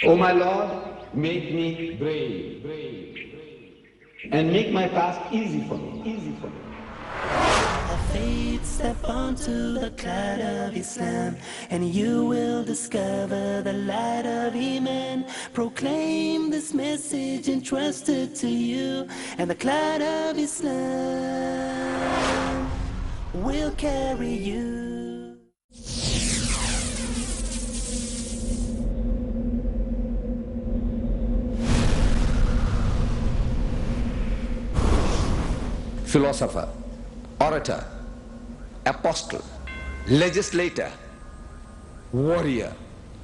O my Lord, make me brave, and make my task easy for me. Have faith, step onto the cloud of Islam, and you will discover the light of Iman. Proclaim this message entrusted to you, and the cloud of Islam will carry you. Philosopher, orator, apostle, legislator, warrior,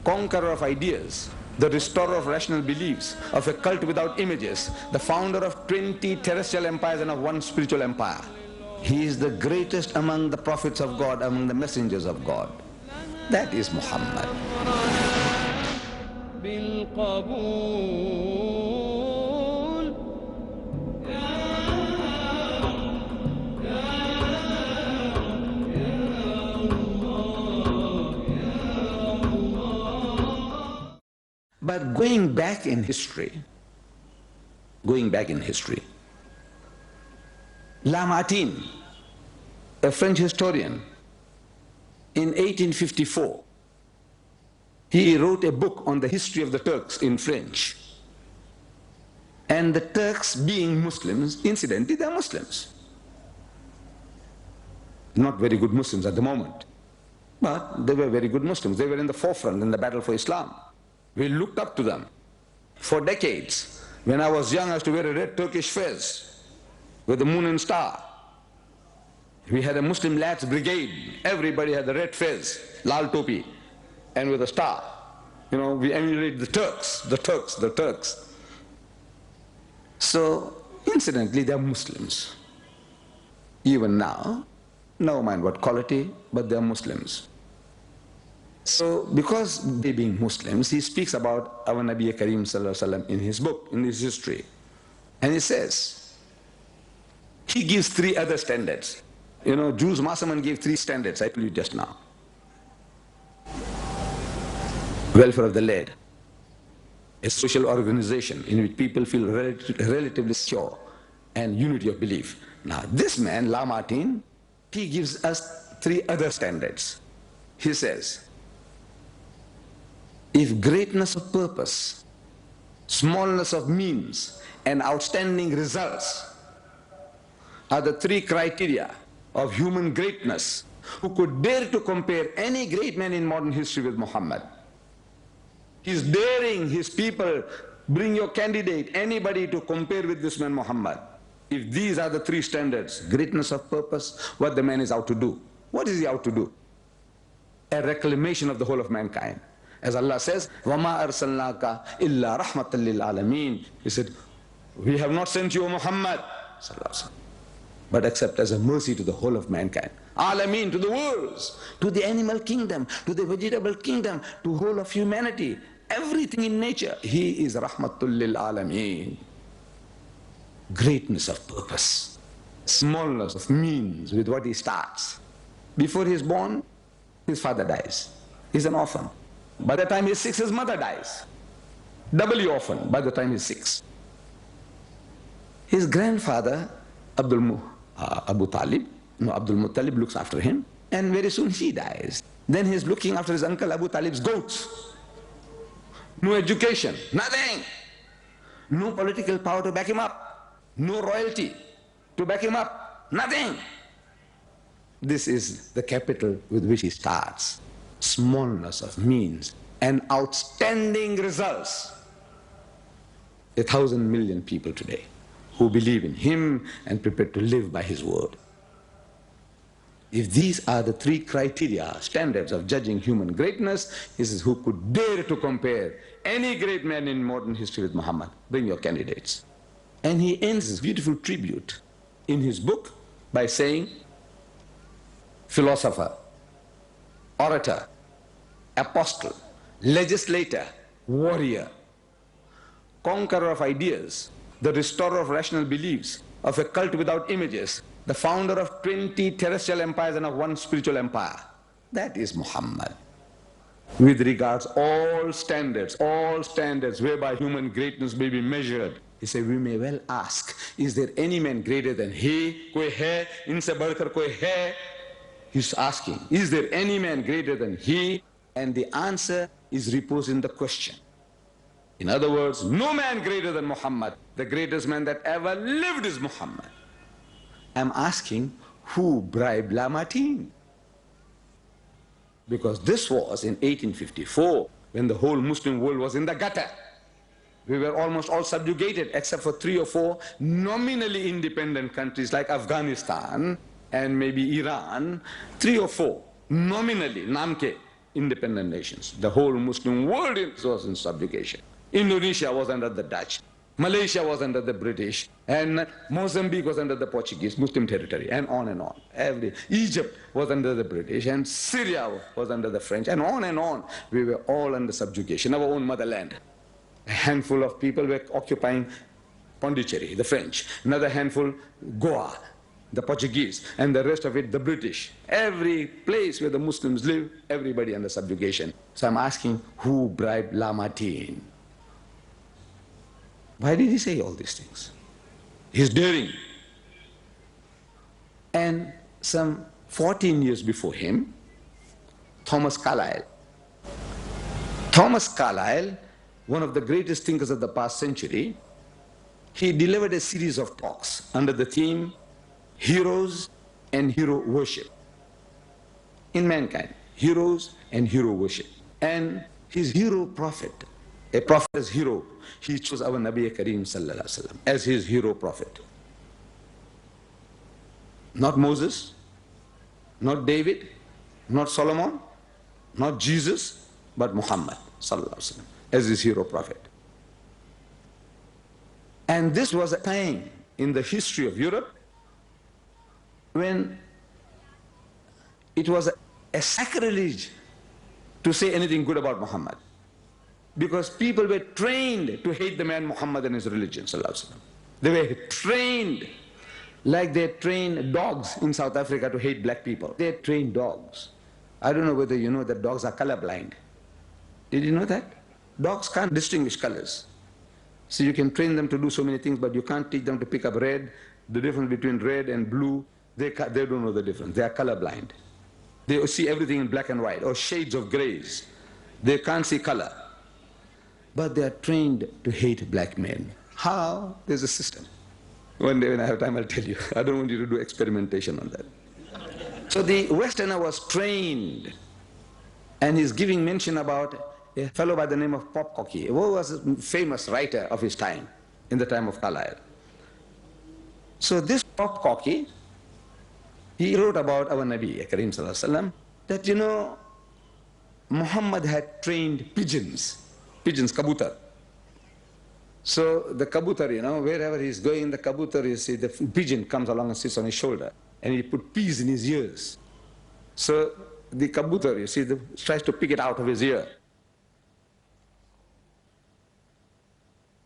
conqueror of ideas, the restorer of rational beliefs, of a cult without images, the founder of 20 terrestrial empires and of one spiritual empire. He is the greatest among the prophets of God, among the messengers of God. That is Muhammad. But going back in history, Lamartine, a French historian, in 1854, he wrote a book on the history of the Turks in French. And the Turks, being Muslims, incidentally, they're Muslims. Not very good Muslims at the moment, but they were very good Muslims. They were in the forefront in the battle for Islam. We looked up to them for decades. When I was young, I used to wear a red Turkish fez with the moon and star. We had a Muslim lads brigade. Everybody had the red fez, lal topi, and with a star. You know, we emulated the Turks. So, incidentally, they're Muslims. Even now, never mind what quality, but they're Muslims. So, because they being Muslims, he speaks about our Nabi Kareem Sallallahu Alaihi Wasallam in his book, in his history. And he says, he gives three other standards. You know, Jews, Masaman gave three standards, I told you just now. Welfare of the led, a social organization in which people feel relatively secure, and unity of belief. Now, this man, Lamartine, he gives us three other standards. He says, if greatness of purpose, smallness of means, and outstanding results are the three criteria of human greatness, who could dare to compare any great man in modern history with Muhammad? He's daring his people, bring your candidate, anybody to compare with this man Muhammad. If these are the three standards, greatness of purpose, what the man is out to do. What is he out to do? A reclamation of the whole of mankind. As Allah says, وَمَا أَرْسَلْنَاكَ إِلَّا رَحْمَةً لِلْعَالَمِينَ. He said, we have not sent you, O Muhammad, but except as a mercy to the whole of mankind. Alameen, to the worlds, to the animal kingdom, to the vegetable kingdom, to whole of humanity, everything in nature. He is Rahmatul lil Alameen. Greatness of purpose, smallness of means with what he starts. Before he is born, his father dies. He's an orphan. By the time he's 6, his mother dies. Doubly orphan by the time he's 6. His grandfather, Abdul Muttalib looks after him, and very soon he dies. Then he's looking after his uncle Abu Talib's goats. No education, nothing. No political power to back him up. No royalty to back him up, nothing. This is the capital with which he starts. Smallness of means and outstanding results. 1,000 million people today who believe in him and prepared to live by his word. If these are the three criteria, standards of judging human greatness, he says, who could dare to compare any great man in modern history with Muhammad? Bring your candidates. And he ends his beautiful tribute in his book by saying, philosopher, orator, apostle, legislator, warrior, conqueror of ideas, the restorer of rational beliefs, of a cult without images, the founder of 20 terrestrial empires and of one spiritual empire. That is Muhammad. with regards all standards whereby human greatness may be measured. He said, we may well ask, is there any man greater than he? Koi hai? Inse badhkar koi hai? He's asking, is there any man greater than he? And the answer is reposed in the question. In other words, no man greater than Muhammad. The greatest man that ever lived is Muhammad. I'm asking, who bribed Lamartine? Because this was in 1854, when the whole Muslim world was in the gutter. We were almost all subjugated, except for 3 or 4 nominally independent countries like Afghanistan and maybe Iran. 3 or 4 nominally, namke, independent nations. The whole Muslim world was in subjugation. Indonesia was under the Dutch. Malaysia was under the British, and Mozambique was under the Portuguese, Muslim territory, and on and on. Egypt was under the British, and Syria was under the French, and on and on. We were all under subjugation, our own motherland. A handful of people were occupying Pondicherry, the French. Another handful, Goa, the Portuguese, and the rest of it, the British. Every place where the Muslims live, everybody under subjugation. So I'm asking, who bribed Lamartine? Why did he say all these things? He's daring. And some 14 years before him, Thomas Carlyle, one of the greatest thinkers of the past century, he delivered a series of talks under the theme, Heroes and Hero Worship. In mankind, heroes and hero worship. And his hero prophet, a prophet as hero, he chose our Nabi Kareem sallallahu alaihi wasallam as his hero prophet. Not Moses, not David, not Solomon, not Jesus, but Muhammad sallallahu alaihi wasallam as his hero prophet. And this was a time in the history of Europe when it was a sacrilege to say anything good about Muhammad, because people were trained to hate the man Muhammad and his religion sallallahu alaihi wasallam. They were trained like they train dogs in South Africa to hate black people. They train dogs. I don't know whether you know that dogs are colorblind. Did you know that? Dogs can't distinguish colors. So you can train them to do so many things, but you can't teach them to pick up red, the difference between red and blue. They don't know the difference. They are colorblind. They see everything in black and white or shades of grays. They can't see color. But they are trained to hate black men. How? There's a system. One day when I have time, I'll tell you. I don't want you to do experimentation on that. So the Westerner was trained, and he's giving mention about a fellow by the name of Pbuh, who was a famous writer of his time, in the time of Carlyle. So this Pbuh, he wrote about our Nabi Kareem sallallahu alaihi wasallam, that Muhammad had trained pigeons, kabutar. So the kabutar, wherever he's going, the kabutar, you see, the pigeon comes along and sits on his shoulder, and he put peas in his ears. So the kabutar, you see, tries to pick it out of his ear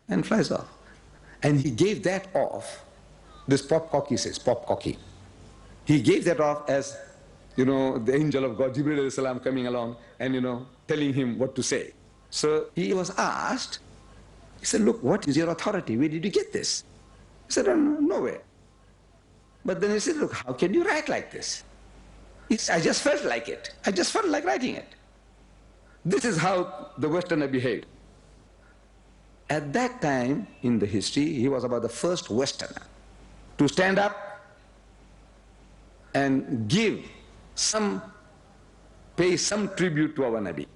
and flies off. And he gave that off, this Pbuh says, Pbuh. He gave that off as, the angel of God, Jibreel alayhi salam, coming along and, telling him what to say. So he was asked, he said, look, what is your authority? Where did you get this? He said, nowhere. But then he said, look, how can you write like this? He said, I just felt like it. I just felt like writing it. This is how the Westerner behaved. At that time in the history, he was about the first Westerner to stand up and pay some tribute to our Nabi.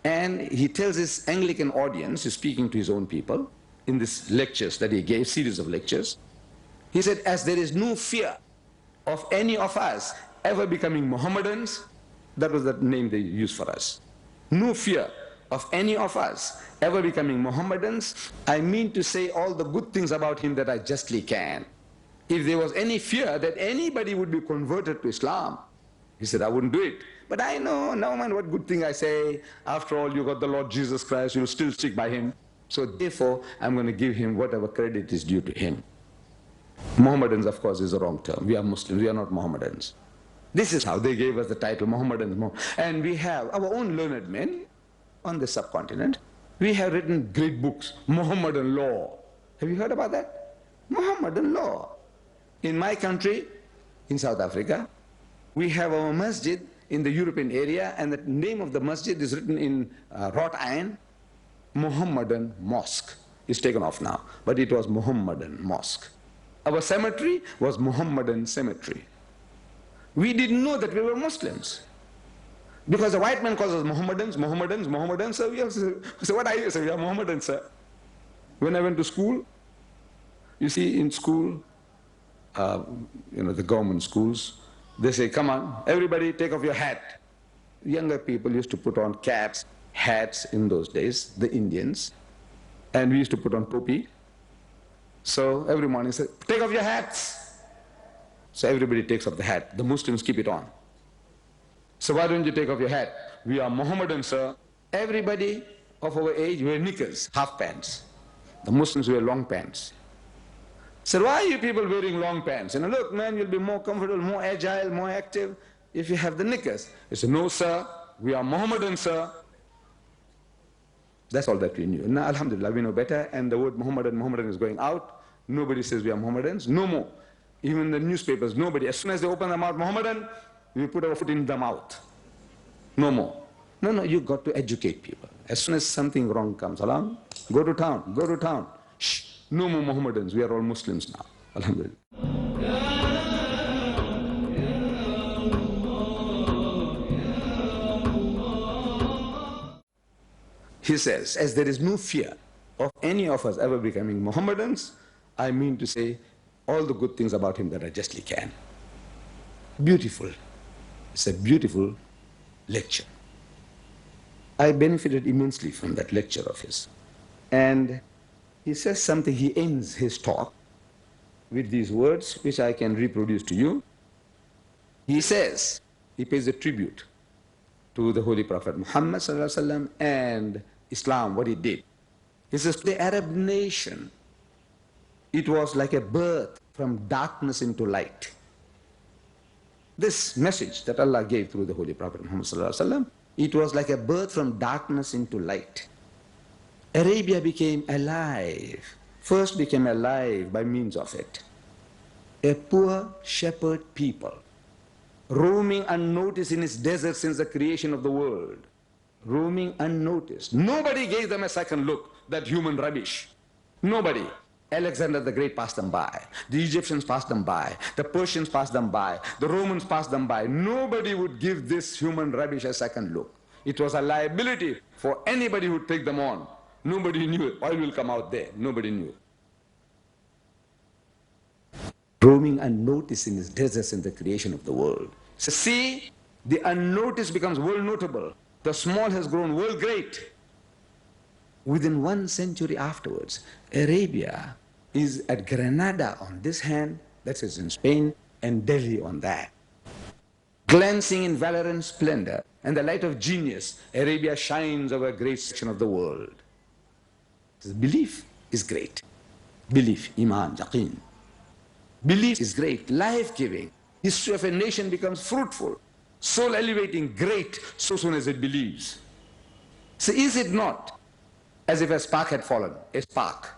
And he tells his Anglican audience, he's speaking to his own people, in these lectures that he gave, series of lectures, he said, as there is no fear of any of us ever becoming Mohammedans, that was the name they used for us. No fear of any of us ever becoming Mohammedans. I mean to say all the good things about him that I justly can. If there was any fear that anybody would be converted to Islam, he said, I wouldn't do it. But I know, no man, what good thing I say. After all, you got the Lord Jesus Christ, you'll still stick by him. So therefore, I'm going to give him whatever credit is due to him. Mohammedans, of course, is a wrong term. We are Muslims, we are not Mohammedans. This is how they gave us the title Mohammedan. And we have our own learned men on the subcontinent. We have written great books, Mohammedan law. Have you heard about that? Mohammedan law. In my country, in South Africa, we have our masjid in the European area, and the name of the masjid is written in wrought iron, Mohammedan Mosque. It's taken off now, but it was Mohammedan Mosque. Our cemetery was Mohammedan cemetery. We didn't know that we were Muslims. Because the white man calls us Mohammedans, Mohammedans, Mohammedans. So we have to say, what are you? So we are Mohammedans, sir. When I went to school, you see in school, the government schools, they say, come on, everybody take off your hat. Younger people used to put on caps, hats in those days, the Indians, and we used to put on topi. So every morning say, take off your hats. So everybody takes off the hat. The Muslims keep it on. So why don't you take off your hat? We are Mohammedan, sir. Everybody of our age wear knickers, half pants. The Muslims wear long pants. So why are you people wearing long pants? Look, man, you'll be more comfortable, more agile, more active if you have the knickers. He said, no, sir, we are Mohammedan, sir. That's all that we knew. Now, alhamdulillah, we know better, and the word Mohammedan is going out. Nobody says we are Mohammedans, no more. Even the newspapers, nobody. As soon as they open their mouth, Mohammedan, we put our foot in the mouth. No more. No, you got to educate people. As soon as something wrong comes along, go to town, go to town. Shh, no more Mohammedans, we are all Muslims now. Alhamdulillah. He says, as there is no fear of any of us ever becoming Mohammedans, I mean to say all the good things about him that I justly can. Beautiful. It's a beautiful lecture. I benefited immensely from that lecture of his. And he says something, he ends his talk with these words, which I can reproduce to you. He says, he pays a tribute to the Holy Prophet Muhammad sallallahu alaihi wasallam and Islam, what he did. He says, the Arab nation, it was like a birth from darkness into light. This message that Allah gave through the Holy Prophet Muhammad sallallahu alaihi wasallam, it was like a birth from darkness into light. Arabia became alive, first became alive by means of it. A poor shepherd people, roaming unnoticed in its desert since the creation of the world. Roaming unnoticed. Nobody gave them a second look, that human rubbish. Nobody. Alexander the Great passed them by. The Egyptians passed them by. The Persians passed them by. The Romans passed them by. Nobody would give this human rubbish a second look. It was a liability for anybody who would take them on. Nobody knew it. Oil will come out there. Nobody knew. Roaming unnoticed in its deserts in the creation of the world. So see, the unnoticed becomes world notable. The small has grown world great. Within 1 century afterwards, Arabia is at Granada on this hand, that is in Spain, and Delhi on that. Glancing in valor and splendor and the light of genius, Arabia shines over a great section of the world. Belief is great. Belief, iman, yaqeen. Belief is great, life-giving. History of a nation becomes fruitful, soul elevating, great, so soon as it believes. So is it not as if a spark had fallen, a spark,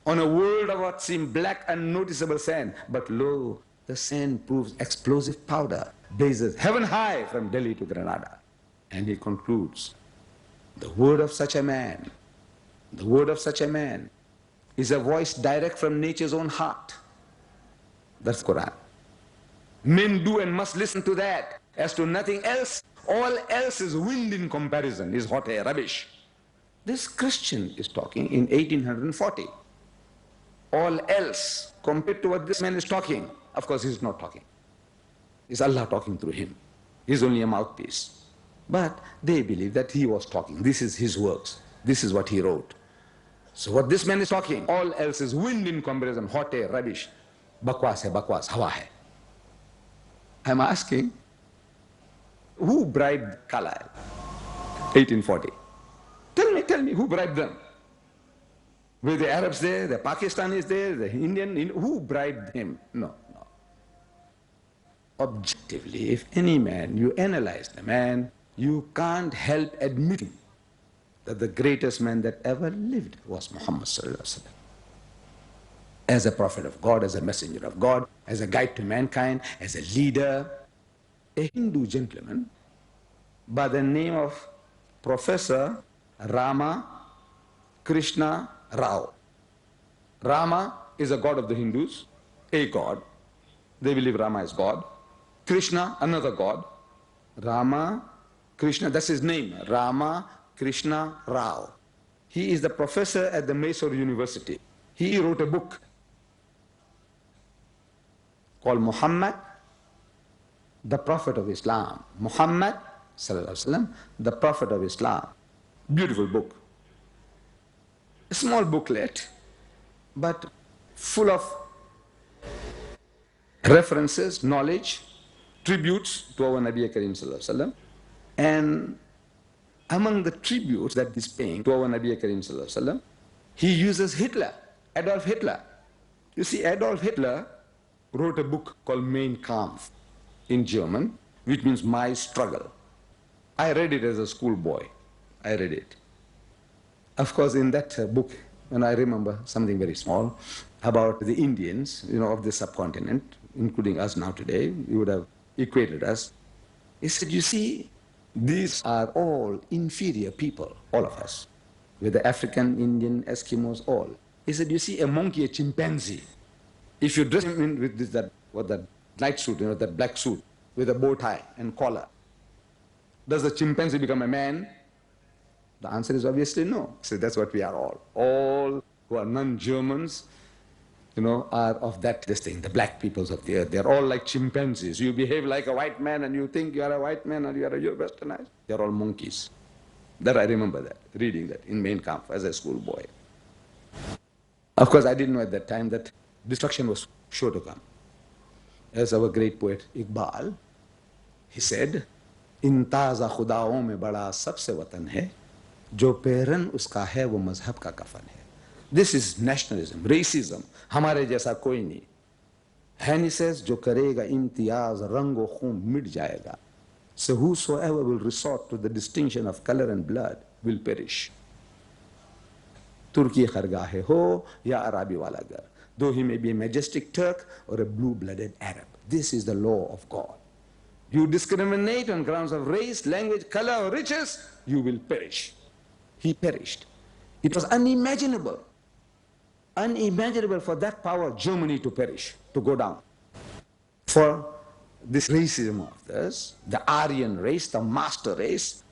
on a world of what seemed black unnoticeable sand, but lo, the sand proves explosive powder, blazes heaven high from Delhi to Granada. And he concludes, the word of such a man, the word of such a man is a voice direct from nature's own heart. That's Quran. Men do and must listen to that. As to nothing else, all else is wind in comparison, is hot air, rubbish. This Christian is talking in 1840. All else, compared to what this man is talking, of course he's not talking. It's Allah talking through him. He's only a mouthpiece. But they believe that he was talking. This is his works. This is what he wrote. So what this man is talking, all else is wind in comparison, hot air, rubbish. Bakwas hai, bakwas, hawa hai. I'm asking, who bribed Carlyle? 1840. Tell me, who bribed them? Were the Arabs there, the Pakistanis there, the Indian, who bribed him? No. objectively, if any man, you analyze the man, you can't help admitting that the greatest man that ever lived was Muhammad sallallahu alaihi wasallam. As a prophet of God, as a messenger of God, as a guide to mankind, as a leader, a Hindu gentleman by the name of Professor Rama Krishna Rao. Rama is a god of the Hindus, a god. They believe Rama is God. Krishna, another god. Rama Krishna, that's his name, Rama Krishna Rao. He is the professor at the Mysore University. He wrote a book called Muhammad, the Prophet of Islam. Muhammad, sallallahu alaihi wasallam, the Prophet of Islam. Beautiful book. A small booklet, but full of references, knowledge, tributes to our Nabi Karim sallallahu alaihi wasallam. And among the tributes that he's paying to our Nabi Karim sallallahu alaihi wasallam, he uses Hitler, Adolf Hitler. You see, Adolf Hitler wrote a book called Mein Kampf in German, which means My Struggle. I read it as a schoolboy. I read it. Of course, in that book, and I remember something very small about the Indians, of the subcontinent, including us now today, you would have equated us. He said, you see, these are all inferior people, all of us, with the African, Indian, Eskimos, all. He said, you see, a monkey, a chimpanzee, if you dress him in with that light suit, that black suit, with a bow tie and collar, does the chimpanzee become a man? The answer is obviously no. So that's what we are all. All who are non-Germans, are of this thing, the black peoples of the earth. They're all like chimpanzees. You behave like a white man and you think you are a white man or you're westernized. They're all monkeys. That I remember that, reading that in Mein Kampf as a schoolboy. Of course, I didn't know at that time that destruction was sure to come. As our great poet Iqbal, he said, "In taza khudaon mein bada sabse watan hai, jo peran uska hai wo mazhab ka kafan hai." This is nationalism, racism. Hamare jaisa koi nahi. And he says, "Jo karega imtiyaz rango khoon mit jayega." So whosoever will resort to the distinction of color and blood will perish. Turki khargahe ho ya Arabi wala gar, though he may be a majestic Turk or a blue-blooded Arab. This is the law of God. You discriminate on grounds of race, language, color, or riches, you will perish. He perished. It was unimaginable for that power, Germany, to perish, to go down. For this racism of theirs, the Aryan race, the master race,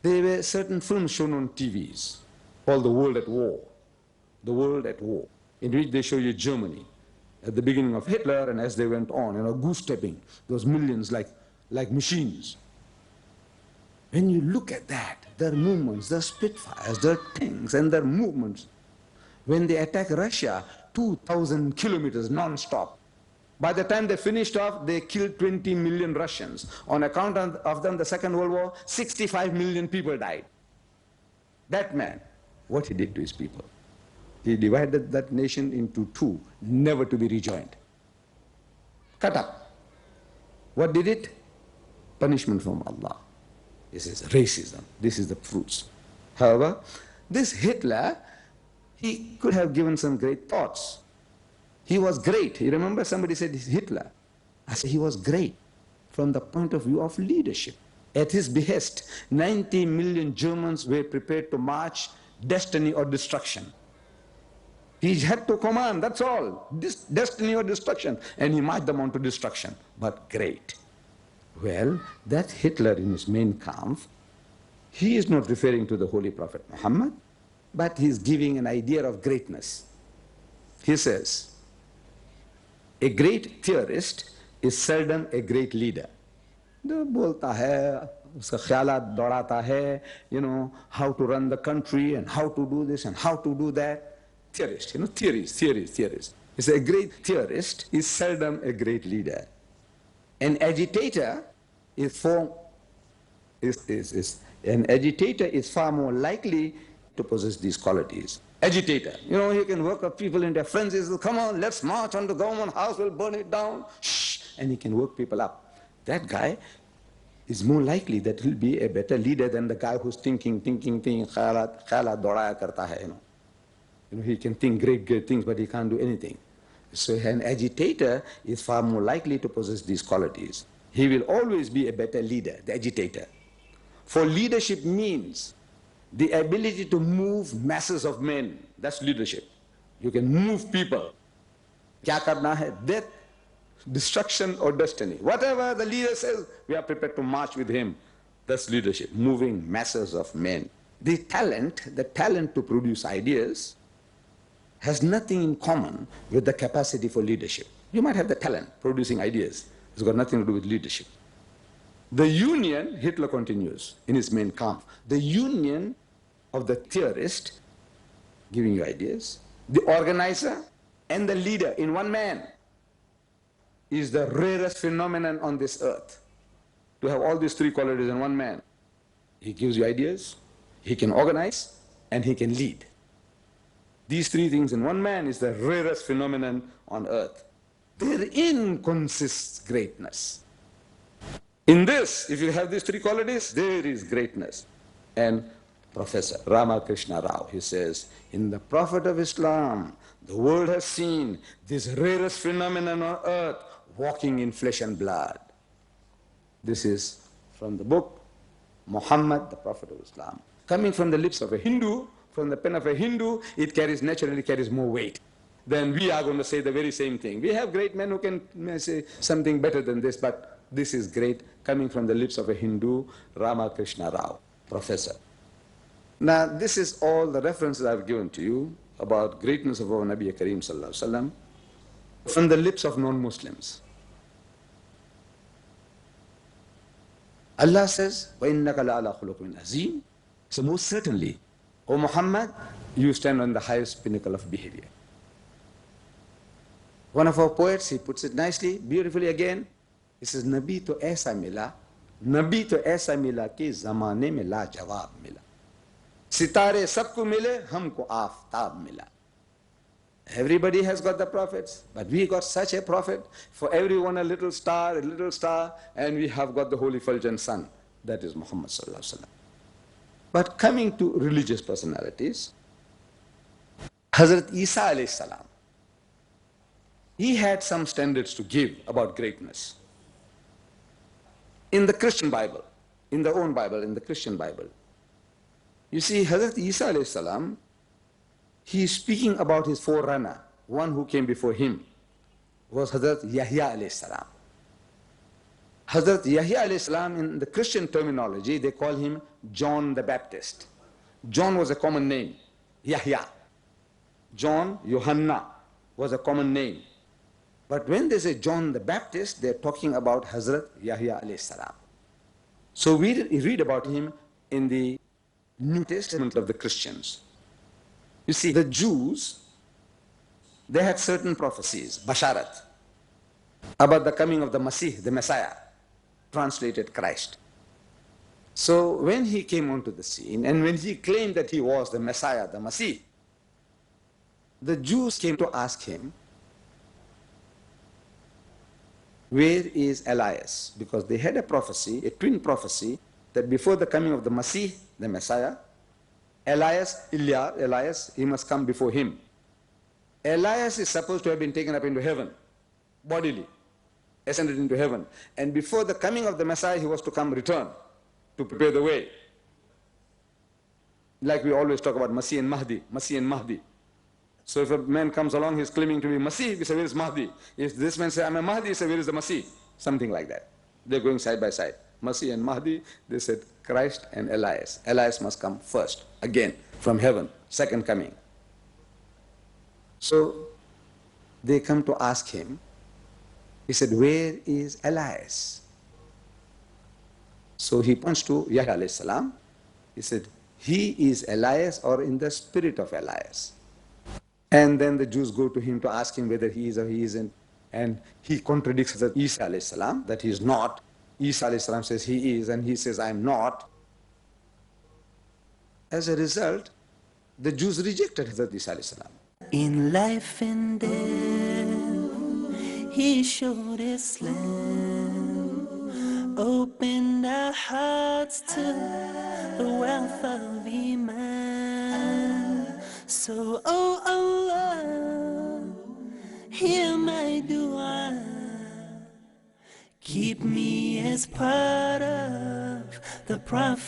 there were certain films shown on TVs called The World at War. The World at War, in which they show you Germany at the beginning of Hitler, and as they went on, goose-stepping those millions like machines. When you look at that, their movements, their Spitfires, their tanks, and their movements, when they attack Russia, 2,000 kilometers non-stop. By the time they finished off, they killed 20 million Russians. On account of them, the Second World War, 65 million people died. That man, what he did to his people. He divided that nation into two, never to be rejoined. Cut up. What did it? Punishment from Allah. This is racism. This is the fruits. However, this Hitler, he could have given some great thoughts. He was great. You remember somebody said Hitler. I said he was great from the point of view of leadership. At his behest, 90 million Germans were prepared to march destiny or destruction. He had to command, that's all. Destiny or destruction. And he marched them on to destruction. But great. Well, that Hitler in his Mein Kampf, he is not referring to the Holy Prophet Muhammad, but he's giving an idea of greatness. He says, a great theorist is seldom a great leader. Bolta hai, uska khayalat daurata hai, how to run the country and how to do this and how to do that. Theorist, theories. It's a great theorist is seldom a great leader. An agitator is far more likely to possess these qualities. Agitator, he can work up people into frenzies. Come on, let's march on the government house, we'll burn it down. Shh, and he can work people up. That guy is more likely that he'll be a better leader than the guy who's thinking, khayalat dauraya karta hai, he can think great things, but he can't do anything. So an agitator is far more likely to possess these qualities. He will always be a better leader, the agitator. For leadership means the ability to move masses of men. That's leadership. You can move people. Kya karna hai? Death, destruction or destiny. Whatever the leader says, we are prepared to march with him. That's leadership, moving masses of men. The talent to produce ideas has nothing in common with the capacity for leadership. You might have the talent producing ideas. It's got nothing to do with leadership. The union, Hitler continues in his Mein Kampf, the union of the theorist giving you ideas, the organizer and the leader in one man is the rarest phenomenon on this earth. To have all these three qualities in one man. He gives you ideas, he can organize, and he can lead. These three things in one man is the rarest phenomenon on earth. Therein consists greatness. In this, if you have these three qualities, there is greatness. And Professor Ramakrishna Rao, he says, in the Prophet of Islam, the world has seen this rarest phenomenon on earth, walking in flesh and blood. This is from the book, Muhammad, the Prophet of Islam. Coming from the lips of a Hindu, from the pen of a Hindu, it naturally carries more weight. Then we are going to say the very same thing. We have great men who can say something better than this, but this is great coming from the lips of a Hindu, Ramakrishna Rao, professor. Now, this is all the references I've given to you about greatness of our Nabi Kareem Sallallahu Alaihi Wasallam from the lips of non-Muslims. Allah says, وَإِنَّكَ لَعَلَى خُلُقٍ عَظِيمٍ. So most certainly, O Muhammad, you stand on the highest pinnacle of behavior. One of our poets, he puts it nicely, beautifully again. He says, Nabi to aisa mila ki zamane mein la jawab mila. Sitare sabko mile, humko aftab mila. Everybody has got the prophets, but we got such a prophet. For everyone a little star, and we have got the Holy Fulgent Sun. That is Muhammad Sallallahu Alaihi Wasallam. But coming to religious personalities, Hazrat Isa alayhi salam, he had some standards to give about greatness. In the Christian Bible, in their own Bible, in the Christian Bible, you see Hazrat Isa alayhi salam, he is speaking about his forerunner, one who came before him, was Hazrat Yahya alayhi salam. Hazrat Yahya alayhi salam, in the Christian terminology, they call him John the Baptist. John was a common name, Yahya. John, Yohanna was a common name. But when they say John the Baptist, they're talking about Hazrat Yahya alayhi salam. So we read about him in the New Testament of the Christians. You see, the Jews, they had certain prophecies, Basharat, about the coming of the Masih, the Messiah, translated Christ. So when he came onto the scene, and when he claimed that he was the Messiah, the Masih, the Jews came to ask him, where is Elias? Because they had a prophecy, a twin prophecy, that before the coming of the Masih, the Messiah, Elias, he must come before him. Elias is supposed to have been taken up into heaven, bodily, ascended into heaven. And before the coming of the Messiah, he was to come return, to prepare the way. Like we always talk about Masih and Mahdi, Masih and Mahdi. So if a man comes along, he's claiming to be Masih, we say, where is Mahdi? If this man says, I'm a Mahdi, he says, where is the Masih? Something like that. They're going side by side. Masih and Mahdi, they said Christ and Elias. Elias must come first, again, from heaven, second coming. So they come to ask him. He said, where is Elias? So he points to Yahya alayhi salam. He said, he is Elias or in the spirit of Elias. And then the Jews go to him to ask him whether he is or he isn't. And he contradicts Hazrat Isa alayhi salam, that he is not. Isa alayhi salam says he is, and he says I am not. As a result, the Jews rejected Hazrat Isa alayhi salam. In life and death, He showed Islam, opened our hearts to the wealth of Iman. So, oh Allah, hear my dua, keep me as part of the Prophet.